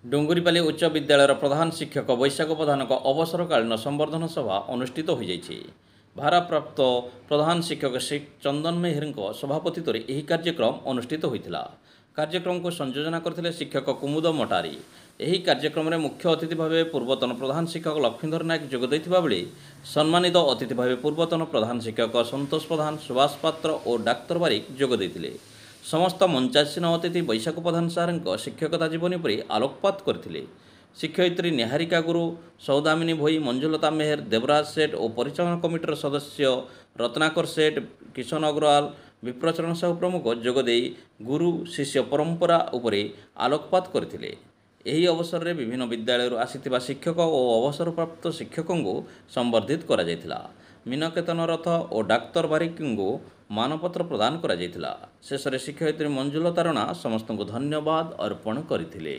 ଡୁଙ୍ଗୁରିପାଲି ଉଚ୍ଚ ବିଦ୍ୟାଳୟର ପ୍ରଧାନ ଶିକ୍ଷକ ବୈଶାଖ ପ୍ରଧାନଙ୍କ ଅବସରକାଳୀନ ସମ୍ବର୍ଦ୍ଧନା ସଭା ଅନୁଷ୍ଠିତ ହୋଇଯାଇଛି। ଭାରପ୍ରାପ୍ତ ପ୍ରଧାନ ଶିକ୍ଷକ ଶ୍ରୀ ଚନ୍ଦନ ମେହେରଙ୍କ ସଭାପତିତ୍ୱରେ ଏହି କାର୍ଯ୍ୟକ୍ରମ ଅନୁଷ୍ଠିତ ହୋଇଥିଲା। କାର୍ଯ୍ୟକ୍ରମକୁ ସଂଯୋଜନା କରିଥିଲେ ଶିକ୍ଷକ କୁମୁଦ ମଟାରି। ଏହି କାର୍ଯ୍ୟକ୍ରମରେ ମୁଖ୍ୟ ଅତିଥି ଭାବେ ପୂର୍ବତନ ପ୍ରଧାନ ଶିକ୍ଷକ ଲକ୍ଷ୍ମୀଧର ନାୟକ ଯୋଗ ଦେଇଥିବା ବେଳେ ସମ୍ମାନିତ ଅତିଥି ଭାବେ ପୂର୍ବତନ ପ୍ରଧାନ ଶିକ୍ଷକ ସନ୍ତୋଷ ପ୍ରଧାନ, ସୁଭାଷ ପାତ୍ର ଓ ଡାକ୍ତର ବାରିକ ଯୋଗ ଦେଇଥିଲେ। ସମସ୍ତ ମଞ୍ଚାସୀନ ଅତିଥି ବୈଶାଖ ପ୍ରଧାନ ସାର୍ଙ୍କ ଶିକ୍ଷକତା ଜୀବନୀ ଉପରେ ଆଲୋକପାତ କରିଥିଲେ। ଶିକ୍ଷୟିତ୍ରୀ ନିହାରିକା ଗୁରୁ, ସୌଦାମିନୀ ଭୋଇ, ମଞ୍ଜୁଲତା ମେହେର, ଦେବରାଜ ସେଠ ଓ ପରିଚାଳନା କମିଟିର ସଦସ୍ୟ ରତ୍ନାକର ସେଠ, କିଶନ ଅଗ୍ରୱାଲ, ବିପ୍ରଚରଣ ସାହୁ ପ୍ରମୁଖ ଯୋଗଦେଇ ଗୁରୁ ଶିଷ୍ୟ ପରମ୍ପରା ଉପରେ ଆଲୋକପାତ କରିଥିଲେ। ଏହି ଅବସରରେ ବିଭିନ୍ନ ବିଦ୍ୟାଳୟରୁ ଆସିଥିବା ଶିକ୍ଷକ ଓ ଅବସରପ୍ରାପ୍ତ ଶିକ୍ଷକଙ୍କୁ ସମ୍ବର୍ଦ୍ଧିତ କରାଯାଇଥିଲା। ମୀନକେତନ ରଥ ଓ ଡାକ୍ତର ବାରିକଙ୍କୁ ମାନପତ୍ର ପ୍ରଦାନ କରାଯାଇଥିଲା। ଶେଷରେ ଶିକ୍ଷୟିତ୍ରୀ ମଞ୍ଜୁଲତା ରଣା ସମସ୍ତଙ୍କୁ ଧନ୍ୟବାଦ ଅର୍ପଣ କରିଥିଲେ।